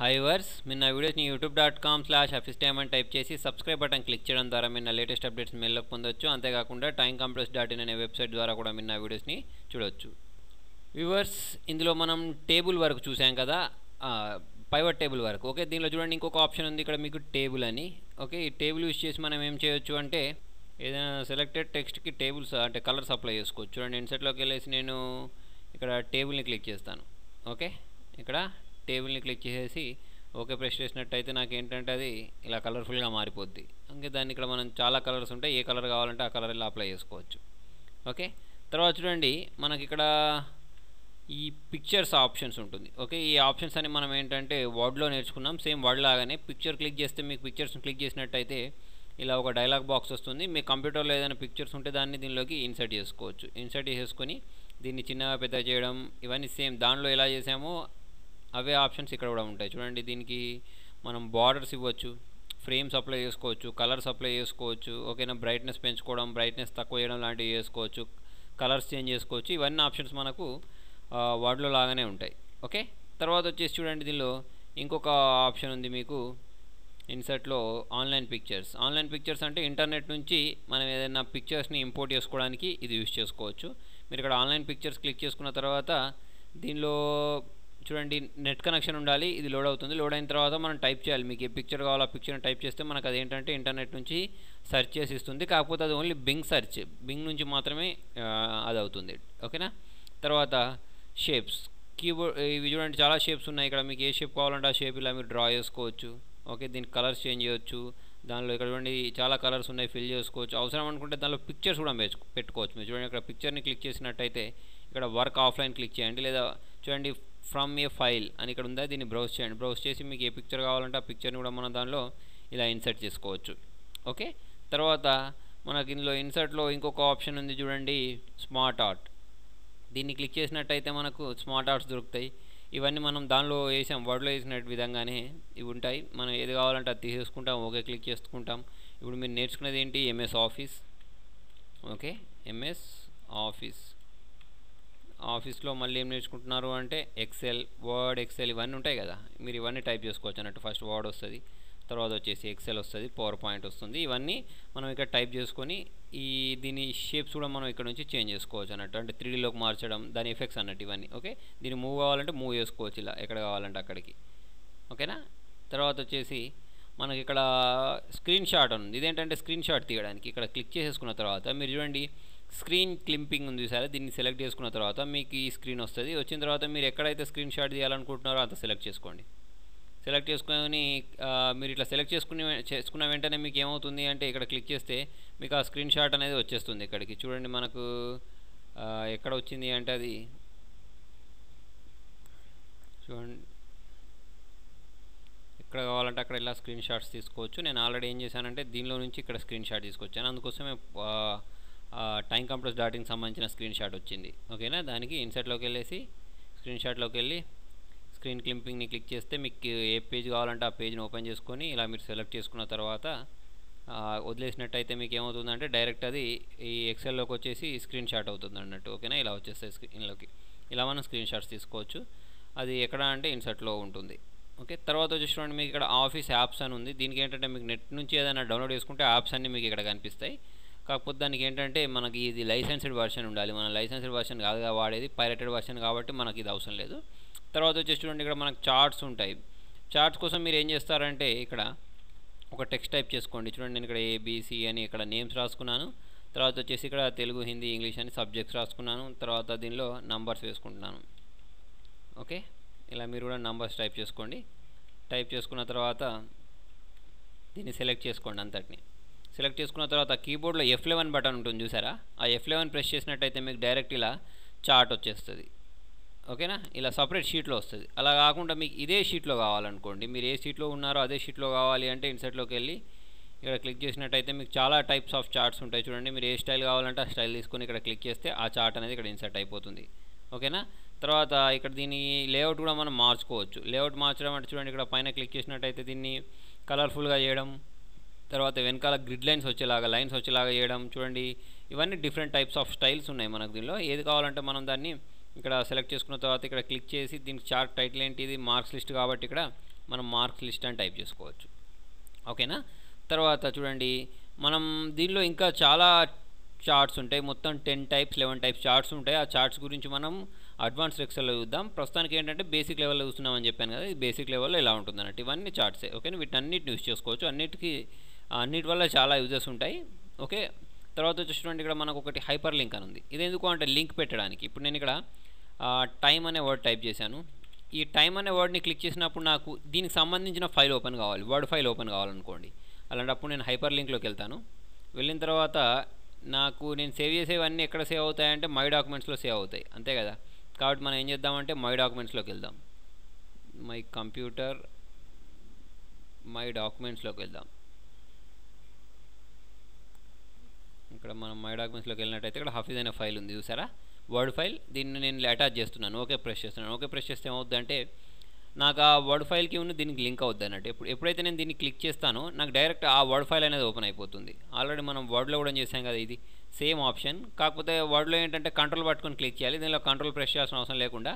Hi verse మీరు నా వీడియోస్ని youtube.com/officetime అని టైప్ చేసి సబ్స్క్రైబ్ బటన్ క్లిక్ చేయడం ద్వారా మీరు నా లేటెస్ట్ అప్డేట్స్ మెయిల్లో పొందొచ్చు. అంతేకాకుండా timecompress.in అనే వెబ్సైట్ ద్వారా కూడా మీరు నా వీడియోస్ని చూడవచ్చు. వ్యూవర్స్, ఇందులో మనం టేబుల్ వరకు చూసాం కదా, పైవట్ టేబుల్ వరకు. ఓకే, దీనిలో చూడండి ఇంకొక ఆప్షన్ ఉంది ఇక్కడ మీకు టేబుల్ అని. ఓకే, ఈ టేబుల్ యూజ్ చేసి మనం ఏం చేయొచ్చు అంటే ఏదైనా సెలెక్టెడ్ టెక్స్ట్కి టేబుల్స్ అంటే కలర్స్ అప్లై చేసుకోవచ్చు. చూడండి, ఇన్సర్ట్లోకి వెళ్ళేసి నేను ఇక్కడ టేబుల్ని క్లిక్ చేస్తాను. ఓకే, ఇక్కడ టేబుల్ని క్లిక్ చేసేసి ఓకే ప్రెస్ చేసినట్టయితే నాకు ఏంటంటే అది ఇలా కలర్ఫుల్గా మారిపోద్ది. అందుకే దాన్ని ఇక్కడ మనం చాలా కలర్స్ ఉంటాయి, ఏ కలర్ కావాలంటే ఆ కలర్ ఇలా అప్లై చేసుకోవచ్చు. ఓకే, తర్వాత చూడండి మనకి ఇక్కడ ఈ పిక్చర్స్ ఆప్షన్స్ ఉంటుంది. ఓకే, ఈ ఆప్షన్స్ అని మనం ఏంటంటే వర్డ్లో నేర్చుకున్నాం. సేమ్ వర్డ్ లాగానే పిక్చర్ క్లిక్ చేస్తే మీకు పిక్చర్స్ని క్లిక్ చేసినట్టయితే ఇలా ఒక డైలాగ్ బాక్స్ వస్తుంది. మీ కంప్యూటర్లో ఏదైనా పిక్చర్స్ ఉంటే దాన్ని దీనిలోకి ఇన్సర్ట్ చేసుకోవచ్చు. ఇన్సర్ట్ చేసుకొని దీన్ని చిన్నగా పెద్ద చేయడం, ఇవన్నీ సేమ్ దానిలో ఎలా చేసామో అవే ఆప్షన్స్ ఇక్కడ కూడా ఉంటాయి. చూడండి, దీనికి మనం బార్డర్స్ ఇవ్వచ్చు, ఫ్రేమ్స్ అప్లై చేసుకోవచ్చు, కలర్స్ అప్లై చేసుకోవచ్చు. ఓకేనా, బ్రైట్నెస్ పెంచుకోవడం, బ్రైట్నెస్ తక్కువ చేయడం లాంటివి చేసుకోవచ్చు, కలర్స్ చేంజ్ చేసుకోవచ్చు. ఇవన్నీ ఆప్షన్స్ మనకు వర్డ్లో లాగానే ఉంటాయి. ఓకే, తర్వాత వచ్చేసి చూడండి దీనిలో ఇంకొక ఆప్షన్ ఉంది మీకు ఇన్సర్ట్లో ఆన్లైన్ పిక్చర్స్. ఆన్లైన్ పిక్చర్స్ అంటే ఇంటర్నెట్ నుంచి మనం ఏదైనా పిక్చర్స్ని ఇంపోర్ట్ చేసుకోవడానికి ఇది యూజ్ చేసుకోవచ్చు. మీరు ఇక్కడ ఆన్లైన్ పిక్చర్స్ క్లిక్ చేసుకున్న తర్వాత దీనిలో చూడండి నెట్ కనెక్షన్ ఉండాలి. ఇది లోడ్ అవుతుంది. లోడ్ అయిన తర్వాత మనం టైప్ చేయాలి. మీకు ఏ పిక్చర్ కావాలో ఆ పిక్చర్ని టైప్ చేస్తే మనకు అదేంటంటే ఇంటర్నెట్ నుంచి సెర్చ్ చేసి ఇస్తుంది. కాకపోతే అది ఓన్లీ బింగ్ సెర్చ్, బింగ్ నుంచి మాత్రమే అది అవుతుంది. ఓకేనా, తర్వాత షేప్స్ కీబోర్డ్ ఇవి చూడండి చాలా షేప్స్ ఉన్నాయి. ఇక్కడ మీకు ఏ షేప్ కావాలంటే ఆ షేప్ ఇలా మీరు డ్రా చేసుకోవచ్చు. ఓకే, దీనికి కలర్స్ చేంజ్ చేయొచ్చు. దానిలో ఇక్కడ చూడండి చాలా కలర్స్ ఉన్నాయి, ఫిల్ చేసుకోవచ్చు. అవసరం అనుకుంటే దానిలో పిక్చర్స్ కూడా పెట్టుకోవచ్చు. మీరు చూడండి ఇక్కడ పిక్చర్ని క్లిక్ చేసినట్టయితే ఇక్కడ వర్క్ ఆఫ్లైన్ క్లిక్ చేయండి, లేదా చూడండి ఫ్రమ్ ఏ ఫైల్ అని ఇక్కడ ఉందా, దీన్ని బ్రౌజ్ చేయండి. బ్రౌజ్ చేసి మీకు ఏ పిక్చర్ కావాలంటే ఆ పిక్చర్ని కూడా మనం దానిలో ఇలా ఇన్సర్ట్ చేసుకోవచ్చు. ఓకే, తర్వాత మనకి ఇందులో ఇన్సర్ట్లో ఇంకొక ఆప్షన్ ఉంది చూడండి, స్మార్ట్ ఆర్ట్. దీన్ని క్లిక్ చేసినట్టయితే మనకు స్మార్ట్ ఆర్ట్స్ దొరుకుతాయి. ఇవన్నీ మనం దానిలో వేసాం, వర్డ్లో వేసిన విధంగానే ఇవి ఉంటాయి. మనం ఏది కావాలంటే అది తీసేసుకుంటాం. ఓకే క్లిక్ చేసుకుంటాం. ఇప్పుడు మీరు నేర్చుకునేది ఏంటి, MS office. Okay, MS office. ఆఫీస్లో మళ్ళీ ఏం నేర్చుకుంటున్నారు అంటే ఎక్సెల్, వర్డ్, ఎక్సెల్ ఇవన్నీ ఉంటాయి కదా, మీరు ఇవన్నీ టైప్ చేసుకోవచ్చు అన్నట్టు. ఫస్ట్ వర్డ్ వస్తుంది, తర్వాత వచ్చేసి ఎక్సెల్ వస్తుంది, పవర్ పాయింట్ వస్తుంది. ఇవన్నీ మనం ఇక్కడ టైప్ చేసుకొని దీని షేప్స్ కూడా మనం ఇక్కడ నుంచి చేంజ్ చేసుకోవచ్చు అన్నట్టు. అంటే 3Dలోకి మార్చడం, దాని ఎఫెక్ట్స్ అన్నట్టు ఇవన్నీ. ఓకే, దీన్ని మూవ్ కావాలంటే మూవ్ చేసుకోవచ్చు ఇలా ఎక్కడ కావాలంటే అక్కడికి. ఓకేనా, తర్వాత వచ్చేసి మనకి ఇక్కడ స్క్రీన్ షాట్ ఉంది. ఇదేంటంటే స్క్రీన్ షాట్ తీయడానికి ఇక్కడ క్లిక్ చేసేసుకున్న తర్వాత మీరు చూడండి స్క్రీన్ క్లింపింగ్ ఉంది సరే, దీన్ని సెలెక్ట్ చేసుకున్న తర్వాత మీకు ఈ స్క్రీన్ వస్తుంది. వచ్చిన తర్వాత మీరు ఎక్కడైతే స్క్రీన్ షాట్ తీయాలనుకుంటున్నారో అంత సెలెక్ట్ చేసుకోండి. సెలెక్ట్ చేసుకొని మీరు ఇట్లా సెలెక్ట్ చేసుకున్న వెంటనే మీకు ఏమవుతుంది అంటే ఇక్కడ క్లిక్ చేస్తే మీకు ఆ స్క్రీన్ షాట్ అనేది వచ్చేస్తుంది ఇక్కడికి. చూడండి మనకు ఎక్కడ వచ్చింది అంటే అది చూడండి, ఎక్కడ కావాలంటే అక్కడ ఇలా స్క్రీన్ షాట్స్ తీసుకోవచ్చు. నేను ఆల్రెడీ ఏం చేశానంటే దీనిలో నుంచి ఇక్కడ స్క్రీన్ షాట్ తీసుకొచ్చాను, అందుకోసమే timecompress.in సంబంధించిన స్క్రీన్ షాట్ వచ్చింది. ఓకేనా, దానికి ఇన్సర్ట్లోకి వెళ్ళేసి స్క్రీన్ షాట్లోకి వెళ్ళి స్క్రీన్ క్లింపింగ్ని క్లిక్ చేస్తే మీకు ఏ పేజ్ కావాలంటే ఆ పేజ్ని ఓపెన్ చేసుకొని ఇలా మీరు సెలెక్ట్ చేసుకున్న తర్వాత వదిలేసినట్టయితే మీకు ఏమవుతుందంటే డైరెక్ట్ అది ఈ ఎక్సెల్లోకి వచ్చేసి స్క్రీన్ షాట్ అవుతుంది అన్నట్టు. ఓకేనా, ఇలా వచ్చేస్తాయి స్క్రీన్లోకి. ఇలా మనం స్క్రీన్ షాట్స్ తీసుకోవచ్చు. అది ఎక్కడ అంటే ఇన్సర్ట్లో ఉంటుంది. ఓకే, తర్వాత వచ్చేసి చూడండి మీకు ఇక్కడ ఆఫీస్ యాప్స్ అని ఉంది. దీనికి ఏంటంటే మీకు నెట్ నుంచి ఏదైనా డౌన్లోడ్ చేసుకుంటే యాప్స్ అన్నీ మీకు ఇక్కడ కనిపిస్తాయి. కాకపోతే దానికి ఏంటంటే మనకి ఇది లైసెన్స్డ్ వర్షన్ ఉండాలి. మన లైసెన్స్డ్ వర్షన్ కాదుగా వాడేది, పైరేటెడ్ వర్షన్ కాబట్టి మనకి ఇది అవసరం లేదు. తర్వాత వచ్చేసి చూడండి ఇక్కడ మనకు చార్ట్స్ ఉంటాయి. చార్ట్స్ కోసం మీరు ఏం చేస్తారంటే ఇక్కడ ఒక టెక్స్ట్ టైప్ చేసుకోండి. చూడండి నేను ఇక్కడ ఏబిసి అని ఇక్కడ నేమ్స్ రాసుకున్నాను. తర్వాత వచ్చేసి ఇక్కడ తెలుగు, హిందీ, ఇంగ్లీష్ అని సబ్జెక్ట్స్ రాసుకున్నాను. తర్వాత దీనిలో నంబర్స్ వేసుకుంటున్నాను. ఓకే, ఇలా మీరు కూడా నంబర్స్ టైప్ చేసుకోండి. టైప్ చేసుకున్న తర్వాత దీన్ని సెలెక్ట్ చేసుకోండి అంతటిని. సెలెక్ట్ చేసుకున్న తర్వాత కీబోర్డ్లో F11 బటన్ ఉంటుంది చూసారా, ఆ F11 ప్రెస్ చేసినట్టయితే మీకు డైరెక్ట్ ఇలా చార్ట్ వచ్చేస్తుంది. ఓకేనా, ఇలా సపరేట్ షీట్లో వస్తుంది. అలా కాకుండా మీకు ఇదే షీట్లో కావాలనుకోండి, మీరు ఏ షీట్లో ఉన్నారో అదే షీట్లో కావాలి అంటే ఇన్సర్ట్లోకి వెళ్ళి ఇక్కడ క్లిక్ చేసినట్టయితే మీకు చాలా టైప్స్ ఆఫ్ చార్ట్స్ ఉంటాయి. చూడండి మీరు ఏ స్టైల్ కావాలంటే ఆ స్టైల్ తీసుకొని ఇక్కడ క్లిక్ చేస్తే ఆ చార్ట్ అనేది ఇక్కడ ఇన్సర్ట్ అయిపోతుంది. ఓకేనా, తర్వాత ఇక్కడ దీని లేఅవుట్ కూడా మనం మార్చుకోవచ్చు. లేఅవుట్ మార్చడం అంటే చూడండి ఇక్కడ పైన క్లిక్ చేసినట్టయితే దీన్ని కలర్ఫుల్గా చేయడం, తర్వాత వెనకాల గ్రిడ్ లైన్స్ వచ్చేలాగా చేయడం చూడండి. ఇవన్నీ డిఫరెంట్ టైప్స్ ఆఫ్ స్టైల్స్ ఉన్నాయి మనకు దీనిలో. ఏది కావాలంటే మనం దాన్ని ఇక్కడ సెలెక్ట్ చేసుకున్న తర్వాత ఇక్కడ క్లిక్ చేసి దీనికి చార్ట్ టైటిల్ ఏంటి, ఇది మార్క్స్ లిస్ట్ కాబట్టి ఇక్కడ మనం మార్క్స్ లిస్ట్ అని టైప్ చేసుకోవచ్చు. ఓకేనా. తర్వాత చూడండి మనం దీనిలో ఇంకా చాలా చార్ట్స్ ఉంటాయి. మొత్తం 10 టైప్స్ 11 టైప్స్ చార్ట్స్ ఉంటాయి. ఆ చార్ట్స్ గురించి మనం అడ్వాన్స్డ్ ఎక్సెల్లో చూద్దాం. ప్రస్తుతానికి ఏంటంటే బేసిక్ లెవెల్లో చూస్తున్నామని చెప్పాను కదా, ఇది బేసిక్ లెవెల్లో ఇలా ఉంటుంది అన్నట్టు. ఇవన్నీ చార్ట్సే. ఓకేనా. వీటన్నిటిని యూజ్ చేసుకోవచ్చు. అన్నిటి వల్ల చాలా యూజెస్ ఉంటాయి. ఓకే. తర్వాత వచ్చి చూడండి ఇక్కడ మనకు ఒకటి హైపర్ లింక్ అని ఉంది. ఇది ఎందుకు అంటే లింక్ పెట్టడానికి. ఇప్పుడు నేను ఇక్కడ టైమ్ అనే వర్డ్ టైప్ చేశాను. ఈ టైమ్ అనే వర్డ్ని క్లిక్ చేసినప్పుడు నాకు దీనికి సంబంధించిన ఫైల్ ఓపెన్ కావాలి, వర్డ్ ఫైల్ ఓపెన్ కావాలనుకోండి. అలాంటప్పుడు నేను హైపర్ లింక్లోకి వెళ్తాను. వెళ్ళిన తర్వాత నాకు నేను సేవ్ చేసేవన్నీ ఎక్కడ సేవ్ అవుతాయంటే మై డాక్యుమెంట్స్లో సేవ్ అవుతాయి, అంతే కదా. కాబట్టి మనం ఏం చేద్దామంటే మై డాక్యుమెంట్స్లోకి వెళ్దాం. మై కంప్యూటర్ మై డాక్యుమెంట్స్లోకి వెళ్దాం. ఇక్కడ మనం మై డాక్యుమెంట్స్లోకి వెళ్ళినట్టయితే ఇక్కడ హఫీజ్ అనే ఫైల్ ఉంది చూసారా, వర్డ్ ఫైల్. దీన్ని నేను అటాచ్ చేస్తున్నాను. ఓకే ప్రెస్ చేస్తున్నాను. ఓకే ప్రెస్ చేస్తే ఏమవుద్దంటే నాకు ఆ వర్డ్ ఫైల్కి ఉన్న దీనికి లింక్ అవుద్ది అన్నట్టు. ఎప్పుడైతే నేను దీన్ని క్లిక్ చేస్తానో నాకు డైరెక్ట్ ఆ వర్డ్ ఫైల్ అనేది ఓపెన్ అయిపోతుంది. ఆల్రెడీ మనం వర్డ్లో కూడా చేసాం కదా, ఇది సేమ్ ఆప్షన్. కాకపోతే వర్డ్లో ఏంటంటే కంట్రోల్ పట్టుకొని క్లిక్ చేయాలి. దీనిలో కంట్రోల్ ప్రెస్ చేయాల్సిన అవసరం లేకుండా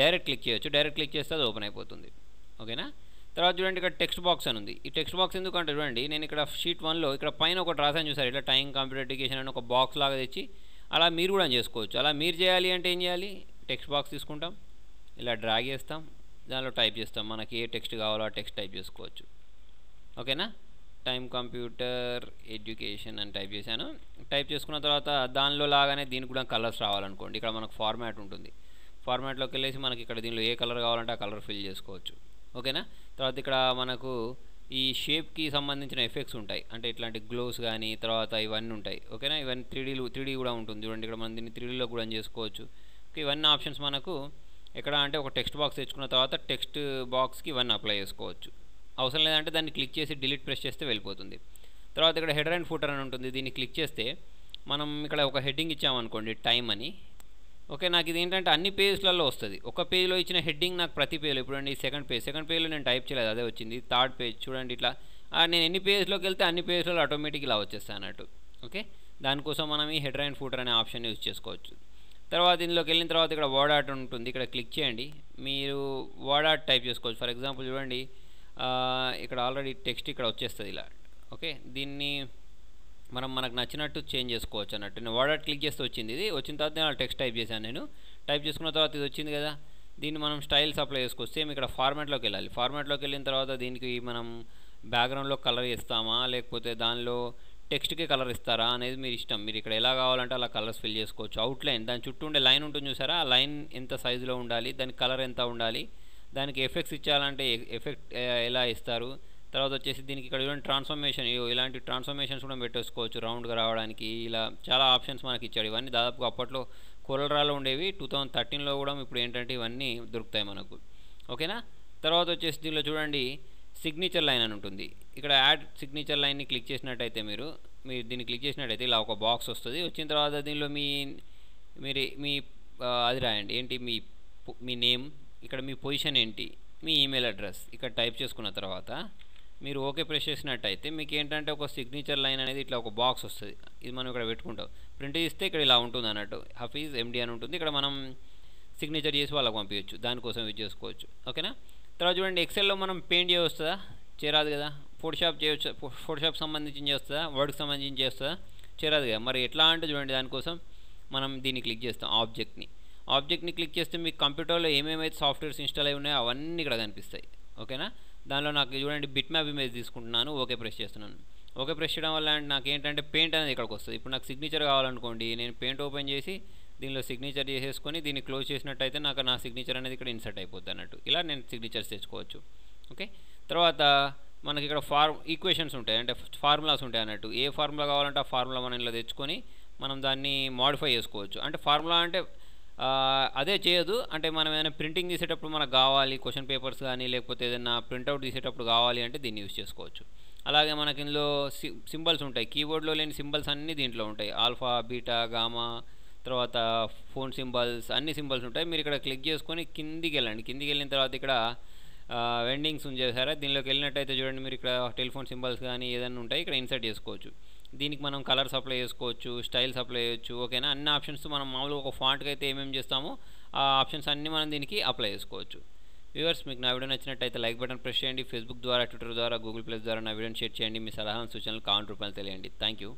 డైరెక్ట్ క్లిక్ చేయొచ్చు. డైరెక్ట్ క్లిక్ చేస్తే అది ఓపెన్ అయిపోతుంది. ఓకేనా. తర్వాత చూడండి ఇక్కడ టెక్స్ట్ బాక్స్ అని ఉంది. ఈ టెక్స్ట్ బాక్స్ ఎందుకంటే చూడండి నేను ఇక్కడ షీట్ 1లో ఇక్కడ పైన ఒకటి రాసాను చూసారు, ఇట్లా టైం కంప్యూటర్ ఎడ్యుకేషన్ అని ఒక బాక్స్ లాగా తెచ్చి అలా మీరు కూడా చేసుకోవచ్చు. అలా మీరు చేయాలి అంటే ఏం చేయాలి, టెక్స్ట్ బాక్స్ తీసుకుంటాం, ఇలా డ్రాగ్ చేస్తాం, దానిలో టైప్ చేస్తాం. మనకి ఏ టెక్స్ట్ కావాలో ఆ టెక్స్ట్ టైప్ చేసుకోవచ్చు. ఓకేనా. టైం కంప్యూటర్ ఎడ్యుకేషన్ అని టైప్ చేశాను. టైప్ చేసుకున్న తర్వాత దానిలో లాగానే దీనికి కూడా కలర్స్ రావాలనుకోండి. ఇక్కడ మనకు ఫార్మాట్ ఉంటుంది. ఫార్మాట్లోకి వెళ్ళేసి మనకి ఇక్కడ దీనిలో ఏ కలర్ కావాలంటే ఆ కలర్ ఫిల్ చేసుకోవచ్చు. ఓకేనా. తర్వాత ఇక్కడ మనకు ఈ షేప్కి సంబంధించిన ఎఫెక్ట్స్ ఉంటాయి, అంటే ఇట్లాంటి గ్లోస్ కానీ తర్వాత ఇవన్నీ ఉంటాయి. ఓకేనా. ఇవన్నీ 3D కూడా ఉంటుంది చూడండి. ఇక్కడ మనం దీన్ని 3Dలో కూడా చేసుకోవచ్చు. ఓకే. ఇవన్నీ ఆప్షన్స్ మనకు ఎక్కడ అంటే ఒక టెక్స్ట్ బాక్స్ తెచ్చుకున్న తర్వాత టెక్స్ట్ బాక్స్కి ఇవన్నీ అప్లై చేసుకోవచ్చు. అవసరం లేదంటే దాన్ని క్లిక్ చేసి డిలీట్ ప్రెస్ చేస్తే వెళ్ళిపోతుంది. తర్వాత ఇక్కడ హెడర్ అండ్ ఫూటర్ అని ఉంటుంది. దీన్ని క్లిక్ చేస్తే మనం ఇక్కడ ఒక హెడ్డింగ్ ఇచ్చామనుకోండి టైం అని. ఓకే. నాకు ఇది ఏంటంటే అన్ని పేజ్లలో వస్తుంది. ఒక పేజ్లో ఇచ్చిన హెడ్డింగ్ నాకు ప్రతి పేజ్లో, ఇప్పుడు సెకండ్ పేజ్లో నేను టైప్ చేయలేదు, అదే వచ్చింది. థర్డ్ పేజ్ చూడండి ఇట్లా నేను ఎన్ని పేజ్లోకి వెళ్తే అన్ని పేజ్లలో ఆటోమేటిక్ ఇలా వచ్చేస్తాయి అన్నట్టు. ఓకే. దానికోసం మనం ఈ హెడర్ అండ్ ఫూటర్ అనే ఆప్షన్ యూజ్ చేసుకోవచ్చు. తర్వాత ఇందులోకి వెళ్ళిన తర్వాత ఇక్కడ వర్డ్ ఆర్ట్ ఉంటుంది. ఇక్కడ క్లిక్ చేయండి, మీరు వర్డ్ ఆర్ట్ టైప్ చేసుకోవచ్చు. ఫర్ ఎగ్జాంపుల్ చూడండి ఇక్కడ ఆల్రెడీ టెక్స్ట్ ఇక్కడ వచ్చేస్తుంది ఇలా. ఓకే. దీన్ని మనకు నచ్చినట్టు చేంజ్ చేసుకోవచ్చు అన్నట్టు. నేను వర్డ్ ఆర్ట్ క్లిక్ చేస్తే వచ్చింది. ఇది వచ్చిన తర్వాత నేను టెక్స్ట్ టైప్ చేశాను. నేను టైప్ చేసుకున్న తర్వాత ఇది వచ్చింది కదా, దీన్ని మనం స్టైల్స్ అప్లై చేసుకోవచ్చు. సేమ్ ఇక్కడ ఫార్మాట్లోకి వెళ్ళాలి. ఫార్మాట్లోకి వెళ్ళిన తర్వాత దీనికి మనం బ్యాక్గ్రౌండ్లో కలర్ ఇస్తామా లేకపోతే దానిలో టెక్స్ట్కి కలర్ ఇస్తారా అనేది మీరు ఇష్టం. మీరు ఇక్కడ ఎలా కావాలంటే అలా కలర్స్ ఫిల్ చేసుకోవచ్చు. అవుట్లైన్ దాని చుట్టూ ఉండే లైన్ ఉంటుంది చూసారా, ఆ లైన్ ఎంత సైజులో ఉండాలి, దానికి కలర్ ఎంత ఉండాలి, దానికి ఎఫెక్ట్స్ ఇచ్చాలంటే ఎఫెక్ట్ ఎలా ఇస్తారు. తర్వాత వచ్చేసి దీనికి ఇక్కడ చూడండి ట్రాన్స్ఫర్మేషన్, ఇలాంటి ట్రాన్స్ఫర్మేషన్స్ కూడా పెట్టేసుకోవచ్చు రౌండ్గా రావడానికి. ఇలా చాలా ఆప్షన్స్ మనకి ఇచ్చాడు. ఇవన్నీ దాదాపుగా అప్పట్లో కోరల్డ్రాలో ఉండేవి, 2013లో కూడా ఇప్పుడు ఏంటంటే ఇవన్నీ దొరుకుతాయి మనకు. ఓకేనా. తర్వాత వచ్చేసి దీనిలో చూడండి సిగ్నేచర్ లైన్ అని ఉంటుంది. ఇక్కడ యాడ్ సిగ్నేచర్ లైన్ని క్లిక్ చేసినట్టయితే మీరు దీన్ని క్లిక్ చేసినట్టయితే ఇలా ఒక బాక్స్ వస్తుంది. వచ్చిన తర్వాత దీనిలో మీ అది రాయండి, ఏంటి మీ నేమ్, ఇక్కడ మీ పొజిషన్ ఏంటి, మీ ఈమెయిల్ అడ్రస్ ఇక్కడ టైప్ చేసుకున్న తర్వాత మీరు ఓకే ప్రెస్ చేసినట్టయితే మీకు ఏంటంటే ఒక సిగ్నేచర్ లైన్ అనేది ఇట్లా ఒక బాక్స్ వస్తుంది. ఇది మనం ఇక్కడ పెట్టుకుంటాం. ప్రింట్ చేస్తే ఇక్కడ ఇలా ఉంటుంది అన్నట్టు, హఫీజ్ ఎండి అని ఉంటుంది. ఇక్కడ మనం సిగ్నేచర్ చేసి వాళ్ళకి పంపించవచ్చు, దానికోసం యూజ్ చేసుకోవచ్చు. ఓకేనా. తర్వాత చూడండి ఎక్సెల్లో మనం పెయింట్ చేయవస్తుందా, చేరాదు కదా. ఫోటోషాప్ చేయవచ్చు, ఫోటోషాప్ సంబంధించి చేస్తుందా, వర్డ్కి సంబంధించి చేస్తుందా, చేరాదు కదా. మరి ఎట్లా అంటే చూడండి దానికోసం మనం దీన్ని క్లిక్ చేస్తాం. ఆబ్జెక్ట్ని క్లిక్ చేస్తే మీకు కంప్యూటర్లో ఏమేమైతే సాఫ్ట్వేర్స్ ఇన్స్టాల్ అయి ఉన్నాయో అవన్నీ ఇక్కడ కనిపిస్తాయి. ఓకేనా. దానిలో నాకు చూడండి బిట్ మ్యాప్ ఇమేజ్ తీసుకుంటున్నాను, ఓకే ప్రెస్ చేస్తున్నాను. ఓకే ప్రెస్ చేయడం వల్ల నాకు ఏంటంటే పెయింట్ అనేది ఇక్కడికి వస్తుంది. ఇప్పుడు నాకు సిగ్నేచర్ కావాలనుకోండి, నేను పెయింట్ ఓపెన్ చేసి దీనిలో సిగ్నేచర్ చేసేసుకొని దీన్ని క్లోజ్ చేసినట్టయితే నాకు నా సిగ్నేచర్ అనేది ఇక్కడ ఇన్సర్ట్ అయిపోతుంది అన్నట్టు. ఇలా నేను సిగ్నేచర్స్ తెచ్చుకోవచ్చు. ఓకే. తర్వాత మనకి ఇక్కడ ఈక్వేషన్స్ ఉంటాయి, అంటే ఫార్ములాస్ ఉంటాయి అన్నట్టు. ఏ ఫార్ములా కావాలంటే ఆ ఫార్ములా మనం ఇలా తెచ్చుకొని మనం దాన్ని మాడిఫై చేసుకోవచ్చు. అంటే ఫార్ములా అంటే అదే చేయదు, అంటే మనం ఏదైనా ప్రింటింగ్ తీసేటప్పుడు మనకు కావాలి క్వశ్చన్ పేపర్స్ కానీ లేకపోతే ఏదైనా ప్రింట్అవుట్ తీసేటప్పుడు కావాలి అంటే దీన్ని యూజ్ చేసుకోవచ్చు. అలాగే మనకి ఇందులో సింబల్స్ ఉంటాయి, కీబోర్డ్లో లేని సింబల్స్ అన్నీ దీంట్లో ఉంటాయి. ఆల్ఫా, బీటా, గామా, తర్వాత ఫోన్ సింబల్స్, అన్ని సింబల్స్ ఉంటాయి. మీరు ఇక్కడ క్లిక్ చేసుకొని కిందికి వెళ్ళండి. కిందికి వెళ్ళిన తర్వాత ఇక్కడ వెండింగ్స్ ఉంది చేశారా, దీనిలోకి వెళ్ళినట్టయితే చూడండి మీరు ఇక్కడ టెలిఫోన్ సింబల్స్ కానీ ఏదైనా ఉంటాయి ఇక్కడ ఇన్సర్ట్ చేసుకోవచ్చు. దీనికి మనం కలర్స్ అప్లై చేసుకోవచ్చు, స్టైల్స్ అప్లై చేయొచ్చు. ఓకేనా, అన్ని ఆప్షన్స్ మనం మామూలుగా ఒక ఫాంట్కి అయితే ఏమేమి చేస్తామో ఆ ఆప్షన్స్ అన్నీ మనం దీనికి అప్లై చేసుకోవచ్చు. వ్యూవర్స్, మీకు నా వీడియో నచ్చినట్టయితే లైక్ బటన్ ప్రెస్ చేయండి. ఫేస్బుక్ ద్వారా, ట్విట్టర్ ద్వారా, గూగుల్ ప్లస్ ద్వారా నా వీడియోని షేర్ చేయండి. మీ సలహాలను సూచనలు కామెంట్ రూపంలో తెలియండి. Thank you.